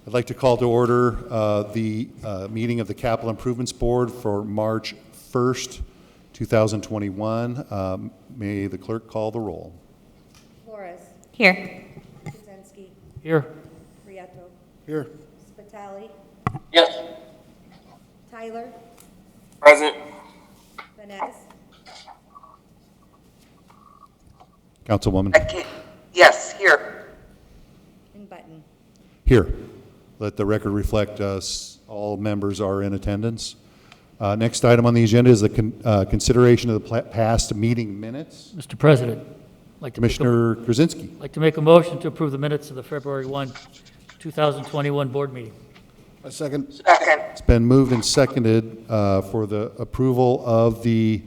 I'd like to call to order the meeting of the Capital Improvements Board for March 1st, 2021. May the clerk call the roll. Flores. Here. Kuzinski. Here. Prieto. Here. Spitali. Yes. Tyler. Present. Vanez. Councilwoman. Yes, here. And Button. Here. Let the record reflect all members are in attendance. Next item on the agenda is the consideration of the past meeting minutes. Mr. President, Commissioner Krasinski. I'd like to make a motion to approve the minutes of the February 1, 2021 board meeting. A second. Second. It's been moved and seconded for the approval of the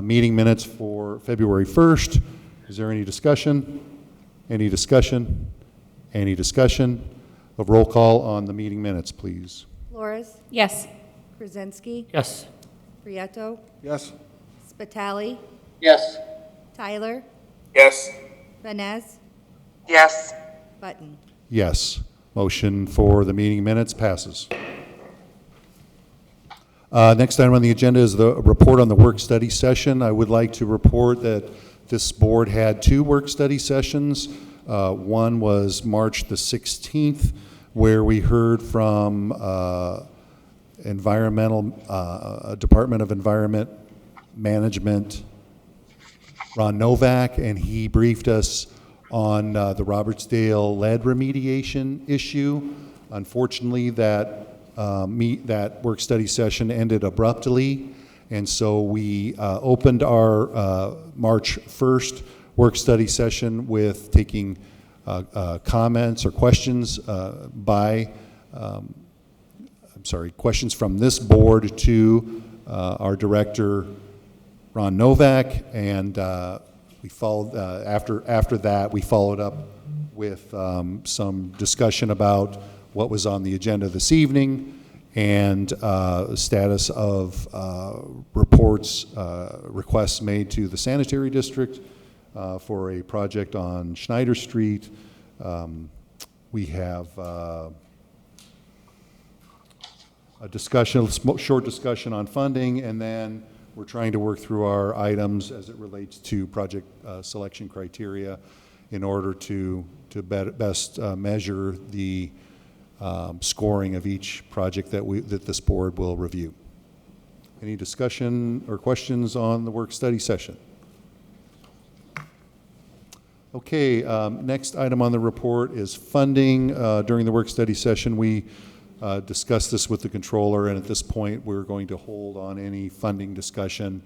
meeting minutes for February 1st. Is there any discussion? Any discussion? Any discussion? A roll call on the meeting minutes, please. Flores. Yes. Kuzinski. Yes. Prieto. Yes. Spitali. Yes. Tyler. Yes. Vanez. Yes. Button. Yes. Motion for the meeting minutes passes. Next item on the agenda is the report on the work study session. I would like to report that this board had 2 work study sessions. One was March the 16th, where we heard from Department of Environment Management, Ron Novak, and he briefed us on the Robertsdale lead remediation issue. Unfortunately, that work study session ended abruptly, and so we opened our March 1st work study session with taking comments or questions questions from this board to our director, Ron Novak, and we followed after that we followed up with some discussion about what was on the agenda this evening and status of reports, requests made to the sanitary district for a project on Schneider Street. We have a short discussion on funding, and then we're trying to work through our items as it relates to project selection criteria in order to best measure the scoring of each project that this board will review. Any discussion or questions on the work study session? Okay, next item on the report is funding. During the work study session, we discussed this with the controller, and at this point, we're going to hold on any funding discussion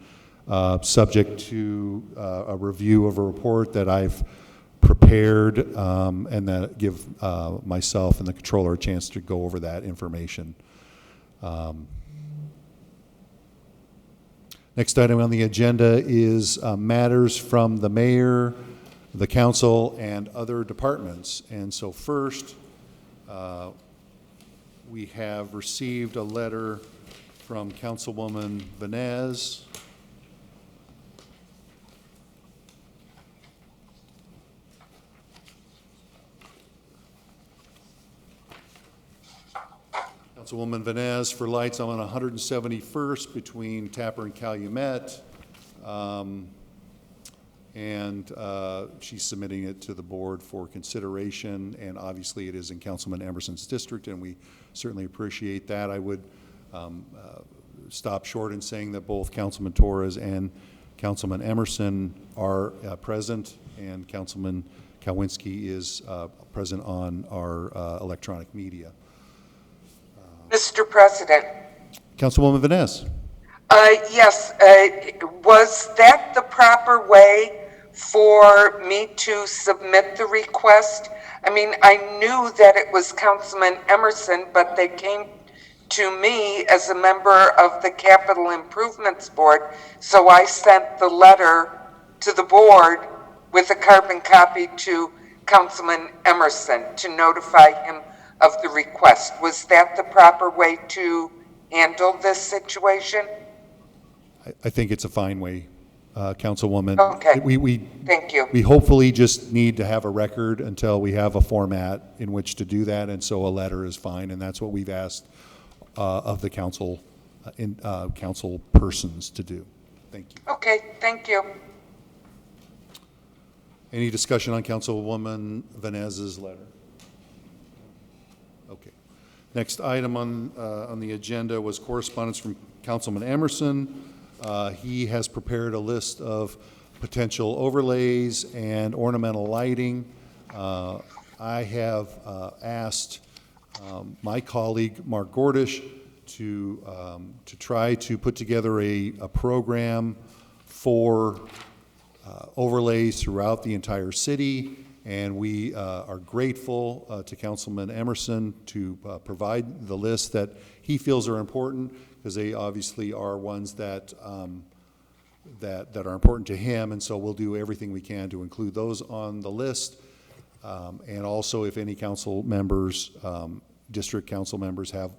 subject to a review of a report that I've prepared and that give myself and the controller a chance to go over that information. Next item on the agenda is matters from the mayor, the council, and other departments. And so first, we have received a letter from Councilwoman Vanez. Councilwoman Vanez for lights on 171st between Tapper and Calumet. And she's submitting it to the board for consideration, and obviously it is in Councilman Emerson's district, and we certainly appreciate that. I would stop short in saying that both Councilman Torres and Councilman Emerson are present, and Councilman Kowinski is present on our electronic media. Mr. President. Councilwoman Vanez. Yes, was that the proper way for me to submit the request? I mean, I knew that it was Councilman Emerson, but they came to me as a member of the Capital Improvements Board, so I sent the letter to the board with a carbon copy to Councilman Emerson to notify him of the request. Was that the proper way to handle this situation? I think it's a fine way Councilwoman. Okay. We Thank you. we hopefully just need to have a record until we have a format in which to do that, and so a letter is fine, and that's what we've asked of the council, council persons to do. Thank you. Okay, thank you. Any discussion on Councilwoman Vanez's letter? Okay. Next item on the agenda was correspondence from Councilman Emerson. He has prepared a list of potential overlays and ornamental lighting. I have asked my colleague, Mark Gordish, to try to put together a program for overlays throughout the entire city, and we are grateful to Councilman Emerson to provide the list that he feels are important, because they obviously are ones that that are important to him, and so we'll do everything we can to include those on the list. And also, if any council members, district council members have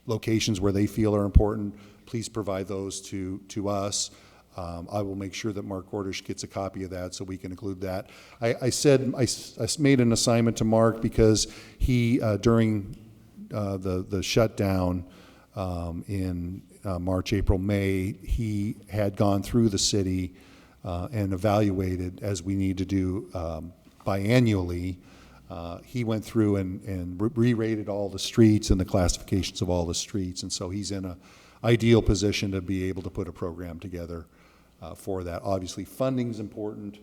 locations where they feel are important, please provide those to us. I will make sure that Mark Gordish gets a copy of that so we can include that. I made an assignment to Mark because he, during the shutdown in March, April, May, he had gone through the city and evaluated, as we need to do biannually. He went through and re-rated all the streets and the classifications of all the streets, and so he's in an ideal position to be able to put a program together for that. Obviously, funding is important,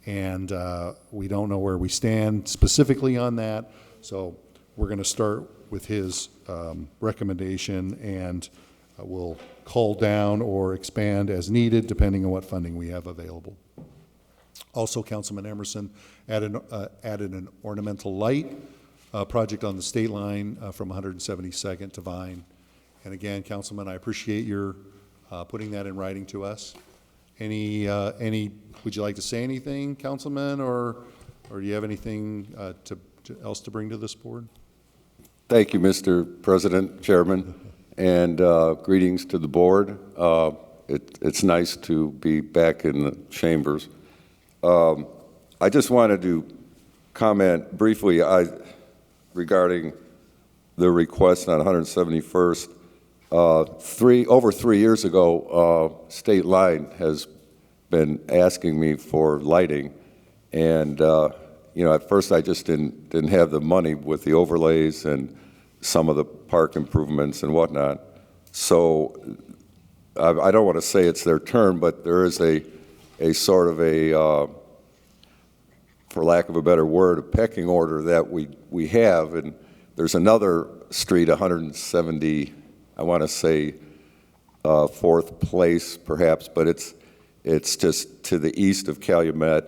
and we don't know where we stand specifically on that, so we're going to start with his recommendation, and we'll call down or expand as needed depending on what funding we have available. Also, Councilman Emerson added an ornamental light project on the state line from 172nd to Vine. And again, Councilman, I appreciate your putting that in writing to us. Would you like to say anything, Councilman, or do you have anything else to bring to this board? Thank you, Mr. President, Chairman, and greetings to the board. It's nice to be back in the chambers. I just wanted to comment briefly regarding the request on 171st. Over 3 years ago, State Line has been asking me for lighting, and at first I just didn't have the money with the overlays and some of the park improvements and whatnot. So I don't want to say it's their turn, but there is a sort of a, for lack of a better word, a pecking order that we have, and there's another street, 170, I want to say fourth place perhaps, but it's just to the east of Calumet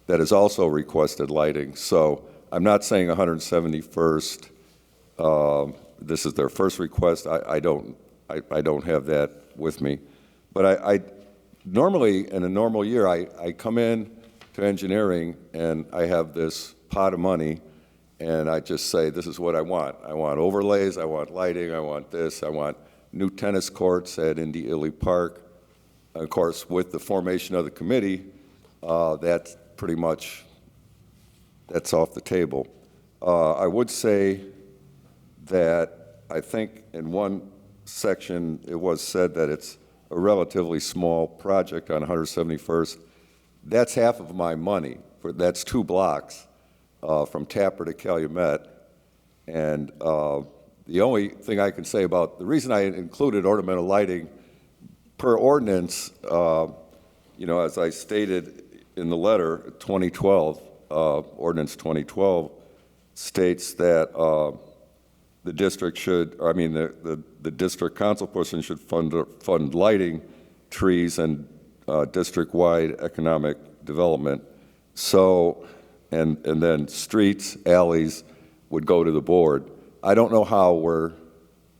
that has also requested lighting. So I'm not saying 171st, this is their first request. I don't have that with me. But I normally, in a normal year, I come in to engineering and I have this pot of money and I just say, this is what I want. I want overlays, I want lighting, I want this, I want new tennis courts at Indy Ely Park. Of course, with the formation of the committee, that's pretty much, that's off the table. I would say that I think in one section it was said that it's a relatively small project on 171st. That's half of my money. That's 2 blocks from Tapper to Calumet. And the only thing I can say about the reason I included ornamental lighting per ordinance, as I stated in the letter, 2012, Ordinance 2012 states that the district should, the district council person should fund lighting, trees, and district-wide economic development. So, and then streets, alleys would go to the board. I don't know how we're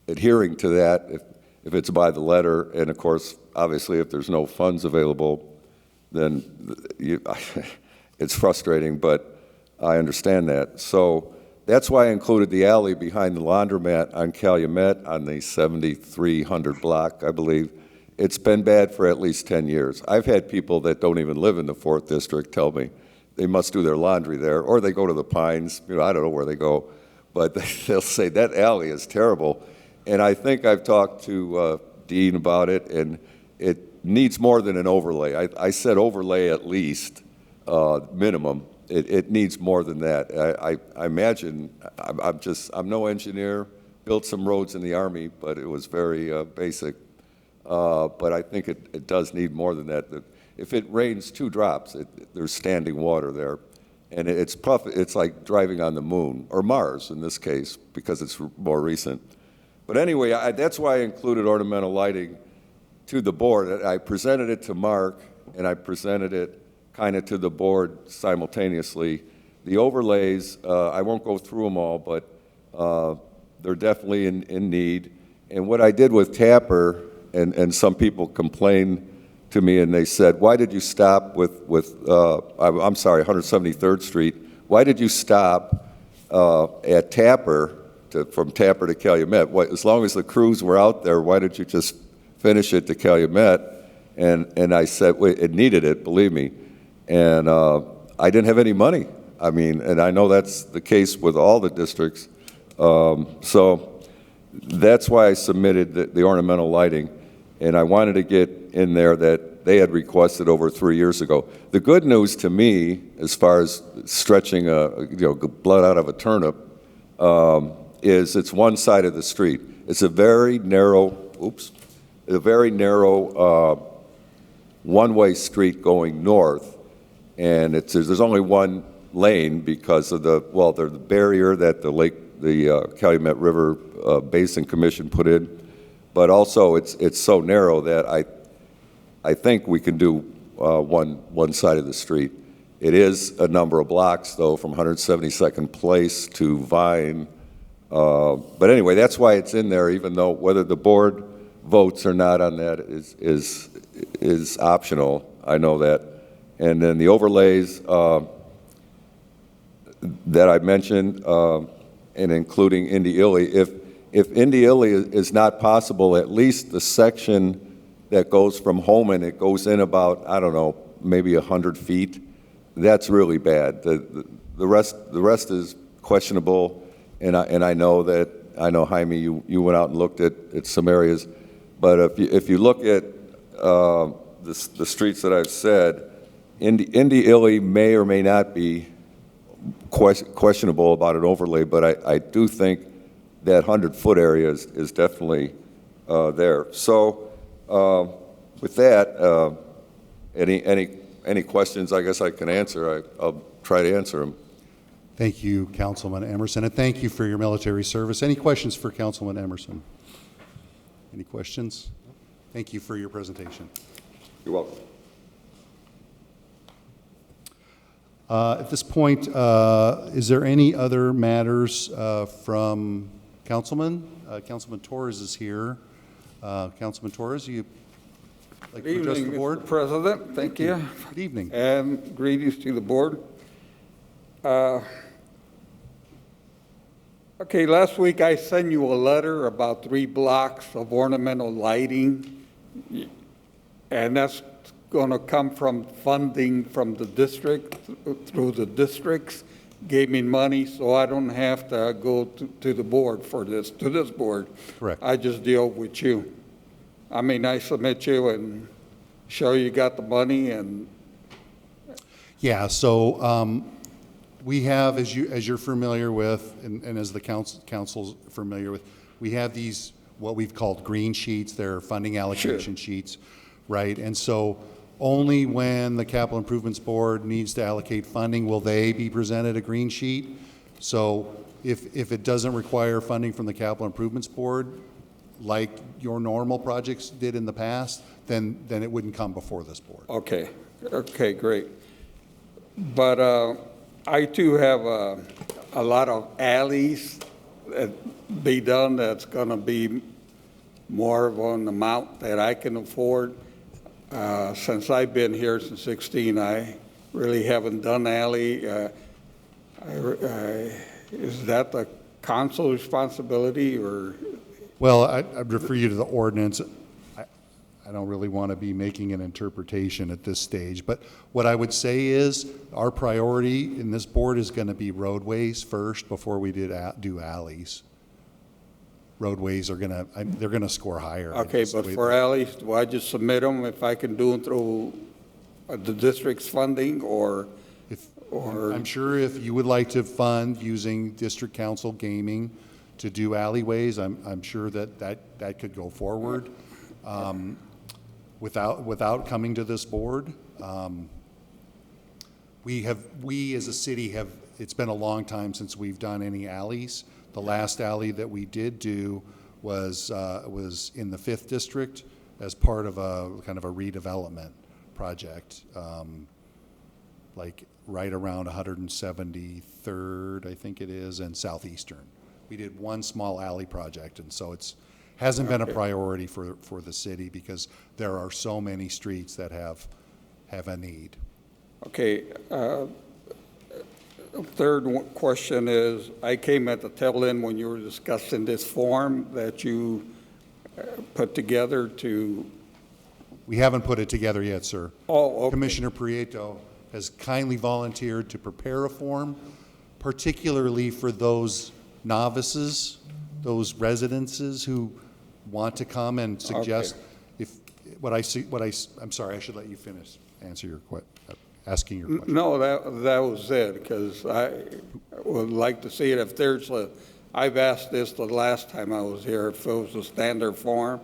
adhering to that if it's by the letter, and of course, obviously, if there's no funds available, then it's frustrating, but I understand that. So that's why I included the alley behind the laundromat on Calumet on the 7300 block, I believe. it's been bad for at least 10 years. I've had people that don't even live in the 4th District tell me they must do their laundry there, or they go to the Pines, I don't know where they go, but they'll say, that alley is terrible. And I think I've talked to Dean about it, and it needs more than an overlay. I said overlay at least, minimum. It needs more than that. I imagine, I'm no engineer, built some roads in the Army, but it was very basic. But I think it does need more than that. If it rains 2 drops, there's standing water there. And it's like driving on the moon, or Mars in this case, because it's more recent. But anyway, that's why I included ornamental lighting to the board. I presented it to Mark, and I presented it kind of to the board simultaneously. The overlays, I won't go through them all, but they're definitely in need. And what I did with Tapper, and some people complained to me, and they said, why did you stop with 173rd Street? Why did you stop at Tapper, from Tapper to Calumet? As long as the crews were out there, why did you just finish it to Calumet? And I said, wait, it needed it, believe me. And I didn't have any money. I mean, and I know that's the case with all the districts. So that's why I submitted the ornamental lighting. And I wanted to get in there that they had requested over 3 years ago. The good news to me, as far as stretching blood out of a turnip, is it's one side of the street. It's a very narrow, one-way street going north, and there's only one lane because of the barrier that the Calumet River Basin Commission put in. But also, it's so narrow that I think we can do one side of the street. It is a number of blocks, though, from 172nd Place to Vine. But anyway, that's why it's in there, even though whether the board votes or not on that is optional. I know that. And then the overlays that I mentioned, and including Indy Illy, if Indy Illy is not possible, at least the section that goes from Homan, it goes in about, I don't know, maybe 100 feet. That's really bad. The rest is questionable, and I know Jaime, you went out and looked at some areas, but if you look at the streets that I've said, Indy Illy may or may not be questionable about an overlay, but I do think that 100-foot area is definitely there. So with that, any questions I guess I can answer, I'll try to answer them. Thank you, Councilman Emerson, and thank you for your military service. Any questions for Councilman Emerson? Any questions? Thank you for your presentation. You're welcome. At this point, is there any other matters from Councilman? Councilman Torres is here. Councilman Torres, you like to address the board? Mr. President, thank you. Good evening. And greetings to the board. Okay, last week I sent you a letter about 3 blocks of ornamental lighting, and that's going to come from funding from the district, through the districts, gave me money so I don't have to go to the board for this, to this board. Correct. I just deal with you. I mean, I submit you and show you got the money and. Yeah, so we have, as you're familiar with, and as the council's familiar with, we have these, what we've called green sheets. They're funding allocation sheets, right? And so only when the Capital Improvements Board needs to allocate funding will they be presented a green sheet. So if it doesn't require funding from the Capital Improvements Board, like your normal projects did in the past, then it wouldn't come before this board. Okay, okay, great. But I too have a lot of alleys that be done that's going to be more of an amount that I can afford. Since I've been here since 16, I really haven't done alley. Is that the council's responsibility or? Well, I'd refer you to the ordinance. I don't really want to be making an interpretation at this stage. But what I would say is, our priority in this board is going to be roadways first before we do alleys. Roadways are going to, they're going to score higher. Okay, but for alleys, do I just submit them if I can do them through the district's funding, or? I'm sure if you would like to fund using district council gaming to do alleyways, I'm sure that could go forward without coming to this board. We as a city it's been a long time since we've done any alleys. The last alley that we did do was in the 5th district as part of a kind of a redevelopment project, like right around 173rd, I think it is, and Southeastern. We did one small alley project, and so hasn't been a priority for the city because there are so many streets that have a need. Okay, third question is, I came at the tail end when you were discussing this form that you put together to. We haven't put it together yet, sir. Oh, okay. Commissioner Prieto has kindly volunteered to prepare a form, particularly for those novices, those residences who want to come and suggest. Okay. I'm sorry, I should let you finish, asking your question. No, that was it, because I would like to see it if there's I've asked this the last time I was here, if it was a standard form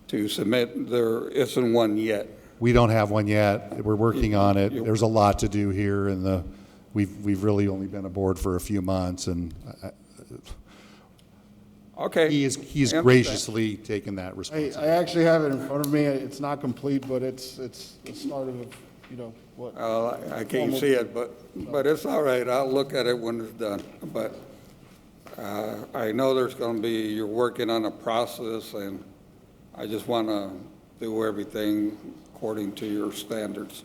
to submit. There isn't one yet. We don't have one yet. We're working on it. There's a lot to do here, and we've really only been aboard for a few months, and Okay. he's graciously taken that responsibility. I actually have it in front of me. It's not complete, but it's the start of, what? I can't see it, but it's all right. I'll look at it when it's done. But I know you're working on a process, and I just want to do everything according to your standards.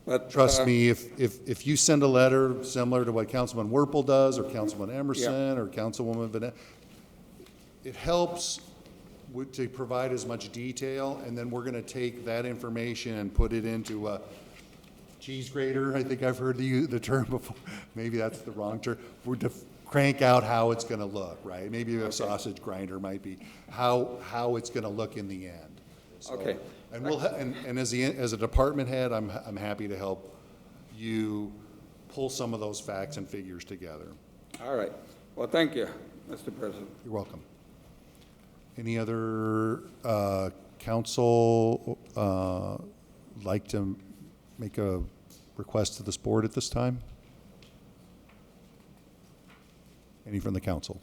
But Trust me, if you send a letter similar to what Councilman Werpel does, or Councilman Emerson, or Councilwoman Vanessa, it helps to provide as much detail, and then we're going to take that information and put it into a cheese grater. I think I've heard the term before. Maybe that's the wrong term. We're to crank out how it's going to look, right? Maybe a sausage grinder might be how it's going to look in the end. So, Okay. And and as a department head, I'm happy to help you pull some of those facts and figures together. All right. Well, thank you, Mr. President. You're welcome. Any other council like to make a request to this board at this time? Any from the council?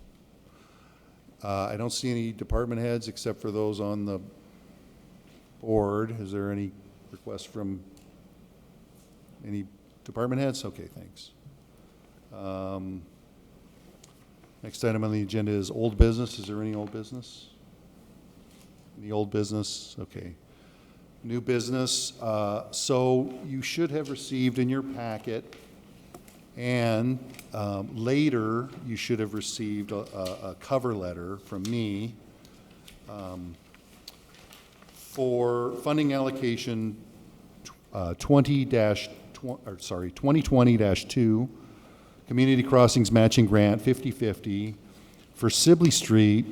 I don't see any department heads except for those on the board. Is there any requests from any department heads? Okay, thanks. Next item on the agenda is old business. Is there any old business? Any old business? Okay. New business. So you should have received in your packet, and later you should have received a cover letter from me for funding allocation 2020-2 Community Crossings Matching Grant 50/50 for Sibley Street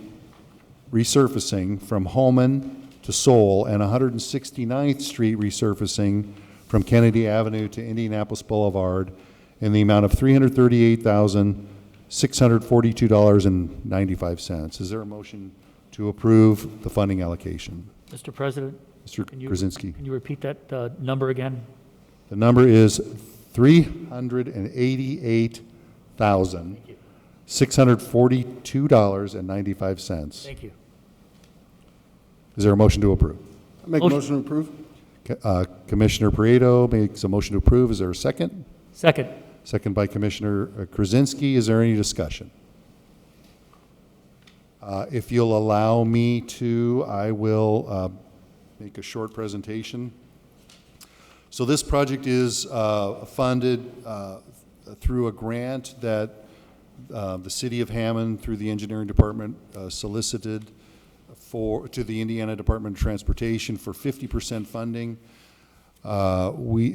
resurfacing from Hammond to Seoul, and 169th Street resurfacing from Kennedy Avenue to Indianapolis Boulevard in the amount of $338,642.95. Is there a motion to approve the funding allocation? Mr. President? Mr. Can you Krasinski. repeat that number again? The number is $388,642.95. Thank you. Is there a motion to approve? I make a motion to approve? Commissioner Prieto makes a motion to approve. Is there a second? Second. Second by Commissioner Krasinski. Is there any discussion? If you'll allow me to, I will make a short presentation. So this project is funded through a grant that the City of Hammond, through the Engineering Department, solicited to the Indiana Department of Transportation for 50% funding.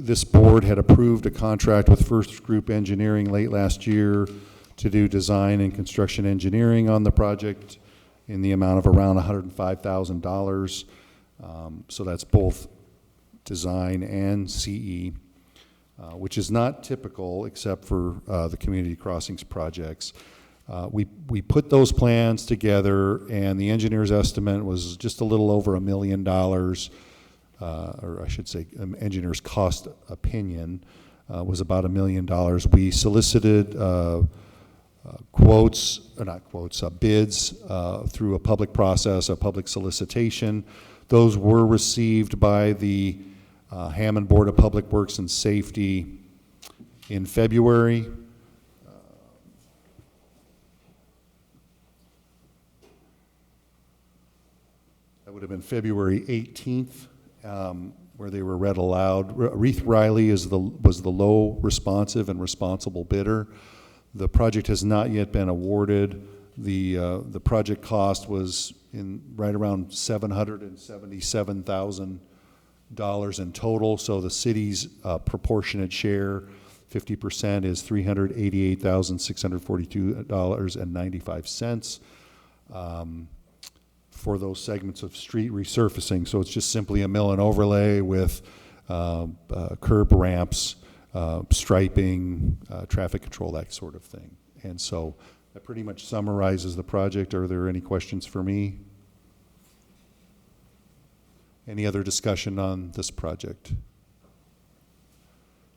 This board had approved a contract with First Group Engineering late last year to do design and construction engineering on the project in the amount of around $105,000. So that's both design and CE, which is not typical except for the community crossings projects. We put those plans together, and the engineer's estimate was just a little over $1 million, or I should say engineer's cost opinion was about $1 million. We solicited bids through a public process, a public solicitation. Those were received by the Hammond Board of Public Works and Safety in February. That would have been February 18th, where they were read aloud. Reith Riley was the low responsive and responsible bidder. The project has not yet been awarded. The project cost was right around $777,000 in total. So the city's proportionate share, 50%, is $388,642.95 for those segments of street resurfacing. So it's just simply a mill and overlay with curb ramps, striping, traffic control, that sort of thing. And so that pretty much summarizes the project. Are there any questions for me? Any other discussion on this project?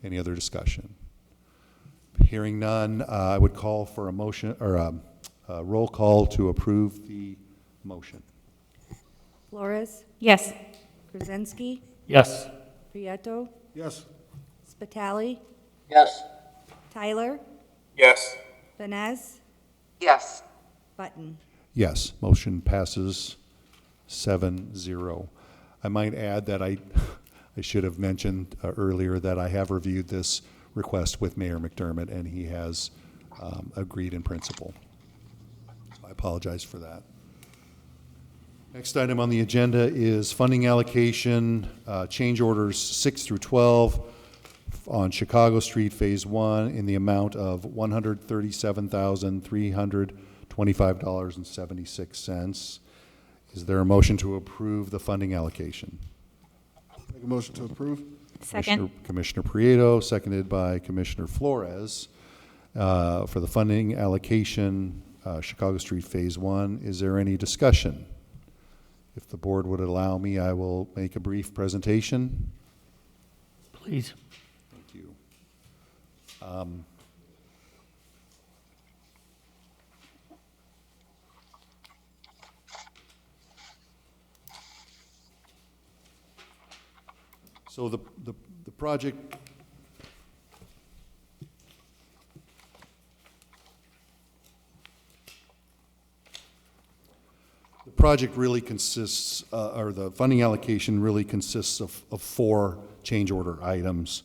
Any other discussion? Hearing none, I would call for a motion, or a roll call to approve the motion. Flores, Yes. Krasinski, Yes. Prieto, Yes. Spitali, Yes. Tyler, Yes. Vines, Yes. Button. Yes, motion passes 7-0. I might add that I should have mentioned earlier that I have reviewed this request with Mayor McDermott, and he has agreed in principle. So I apologize for that. Next item on the agenda is funding allocation, change orders 6 through 12 on Chicago Street Phase 1 in the amount of $137,325.76. Is there a motion to approve the funding allocation? Make a motion to approve? Second. Commissioner Prieto, seconded by Commissioner Flores, for the funding allocation, Chicago Street Phase 1. Is there any discussion? If the board would allow me, I will make a brief presentation. Please. Thank you. So the project, really consists, or the funding allocation really consists of 4 change order items.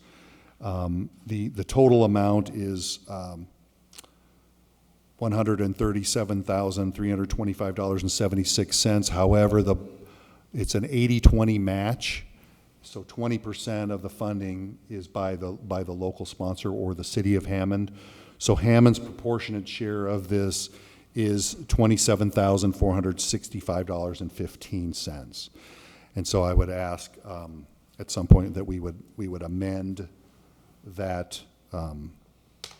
The total amount is $137,325.76. However, it's an 80-20 match, so 20% of the funding is by the local sponsor or the city of Hammond. So Hammond's proportionate share of this is $27,465.15. And so I would ask at some point that we would amend that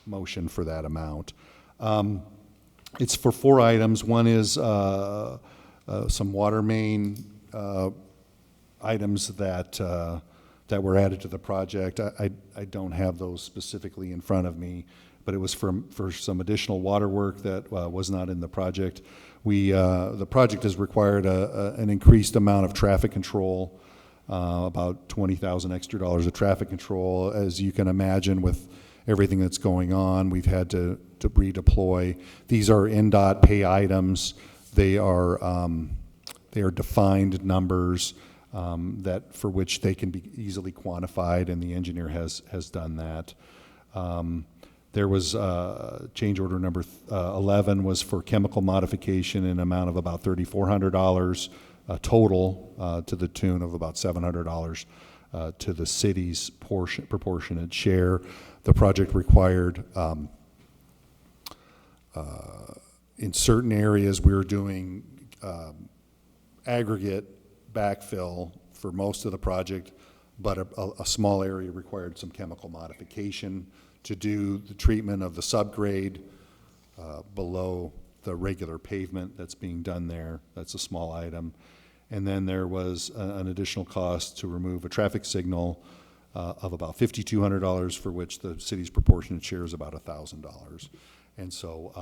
motion for that amount. It's for 4 items. One is some water main items that were added to the project. I don't have those specifically in front of me, but it was for some additional water work that was not in the project. The project has required an increased amount of traffic control, about $20,000 extra of traffic control. As you can imagine, with everything that's going on, we've had to redeploy. These are NDOT pay items. They are defined numbers that for which they can be easily quantified, and the engineer has done that. There was change order number 11 was for chemical modification in an amount of about $3,400 total, to the tune of about $700 to the city's proportionate share. The project required, in certain areas, we were doing aggregate backfill for most of the project, but a small area required some chemical modification to do the treatment of the subgrade below the regular pavement that's being done there. That's a small item. And then there was an additional cost to remove a traffic signal of about $5,200, for which the city's proportionate share is about $1,000. And so,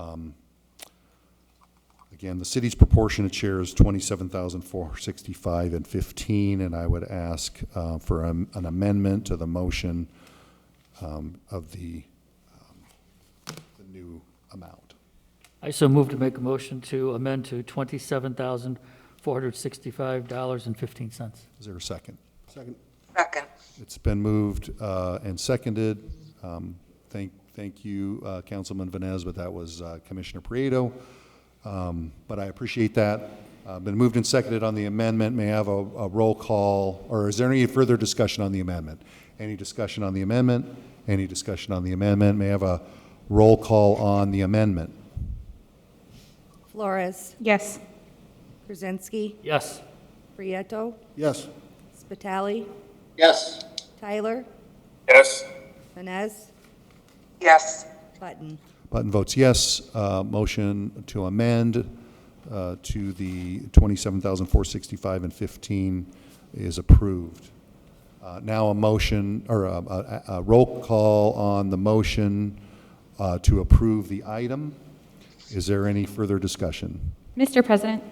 again, the city's proportionate share is $27,465.15, and I would ask for an amendment to the motion of the new amount. I so move to make a motion to amend to $27,465.15. Is there a second? Second. Second. It's been moved and seconded. Thank you, Councilman Venez, but that was Commissioner Prieto. But I appreciate that. Been moved and seconded on the amendment. May I have a roll call, or is there any further discussion on the amendment? Any discussion on the amendment? Any discussion on the amendment? May I have a roll call on the amendment? Flores, Yes. Krasinski, Yes. Prieto, Yes. Spitali, Yes. Tyler, Yes. Vines, Yes. Button. Button votes yes. Motion to amend to the $27,465.15 is approved. Now a motion, or a roll call on the motion to approve the item. Is there any further discussion? Mr. President,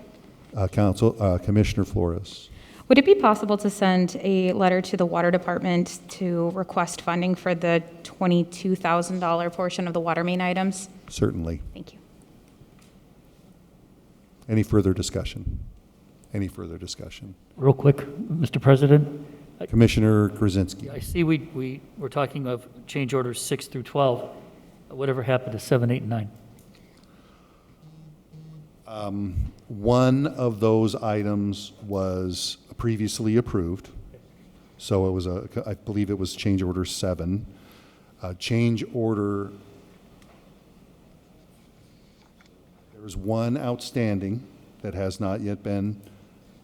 Commissioner Flores. would it be possible to send a letter to the Water Department to request funding for the $22,000 portion of the water main items? Certainly. Thank you. Any further discussion? Any further discussion? Real quick, Mr. President, Commissioner Krasinski. I see we were talking of change orders 6 through 12. Whatever happened to 7, 8, and 9? One of those items was previously approved, so it was I believe it was change order 7. Change order, there is one outstanding that has not yet been,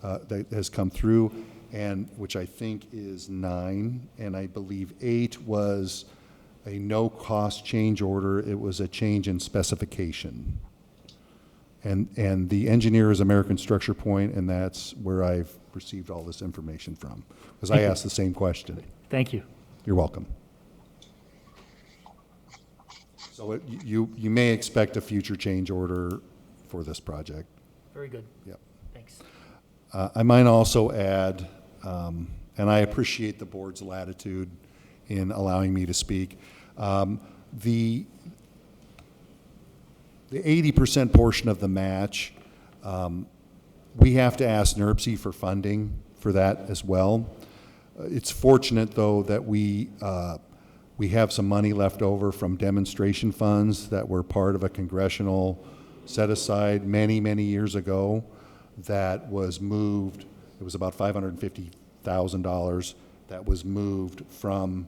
that has come through, and which I think is 9, and I believe 8 was a no-cost change order. It was a change in specification. And the engineer is American Structure Point, and that's where I've received all this information from, because I asked the same question. Thank you. You're welcome. So you may expect a future change order for this project. Very good. Yep. Thanks. I might also add, and I appreciate the board's latitude in allowing me to speak, the 80% portion of the match, we have to ask NERC for funding for that as well. It's fortunate, though, that we have some money left over from demonstration funds that were part of a congressional set-aside many, many years ago that was moved. It was about $550,000 that was moved from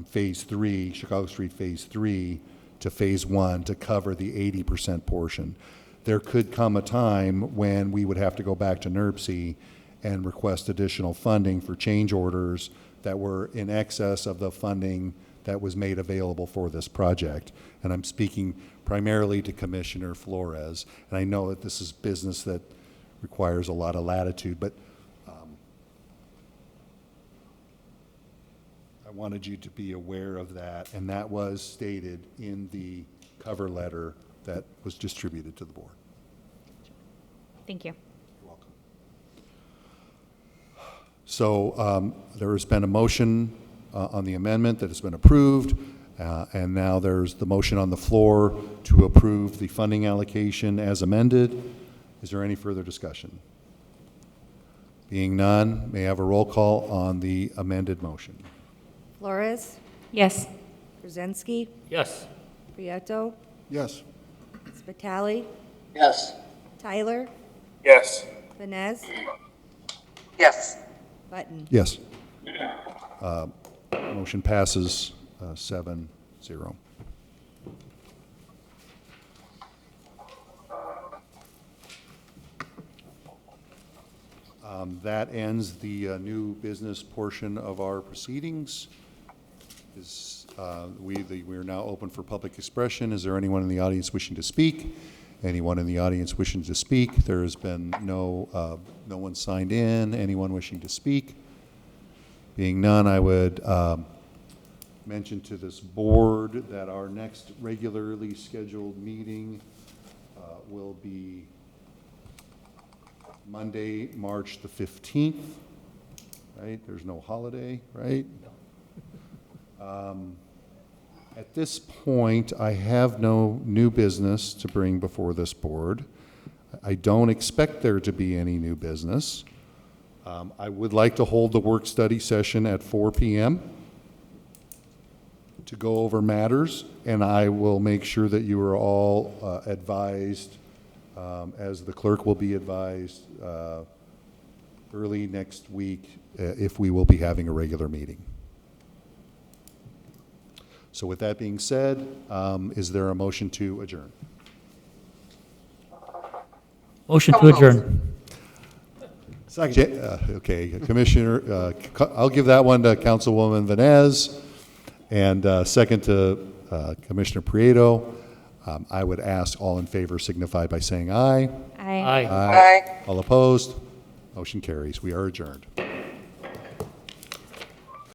Phase 3, Chicago Street Phase 3, to Phase 1 to cover the 80% portion. There could come a time when we would have to go back to NERC and request additional funding for change orders that were in excess of the funding that was made available for this project. And I'm speaking primarily to Commissioner Flores. And I know that this is business that requires a lot of latitude, but I wanted you to be aware of that, and that was stated in the cover letter that was distributed to the board. Thank you. You're welcome. So there has been a motion on the amendment that has been approved, and now there's the motion on the floor to approve the funding allocation as amended. Is there any further discussion? Being none, may I have a roll call on the amended motion? Flores, Yes. Brzezinski, Yes. Prieto, Yes. Spitali, Yes. Tyler, Yes. Vines, Yes. Button. Yes. Motion passes 7-0. That ends the new business portion of our proceedings. We are now open for public expression. Is there anyone in the audience wishing to speak? Anyone in the audience wishing to speak? There has been no one signed in. Anyone wishing to speak? Being none, I would mention to this board that our next regularly scheduled meeting will be Monday, March the 15th, right? There's no holiday, right? At this point, I have no new business to bring before this board. I don't expect there to be any new business. I would like to hold the work study session at 4 p.m. to go over matters, and I will make sure that you are all advised, as the clerk will be advised early next week if we will be having a regular meeting. So with that being said, is there a motion to adjourn? Motion to adjourn. Second. Okay, Commissioner, I'll give that one to Councilwoman Vines, and second to Commissioner Prieto. I would ask all in favor signify by saying aye. Aye. Aye. Aye. All opposed? Motion carries. We are adjourned.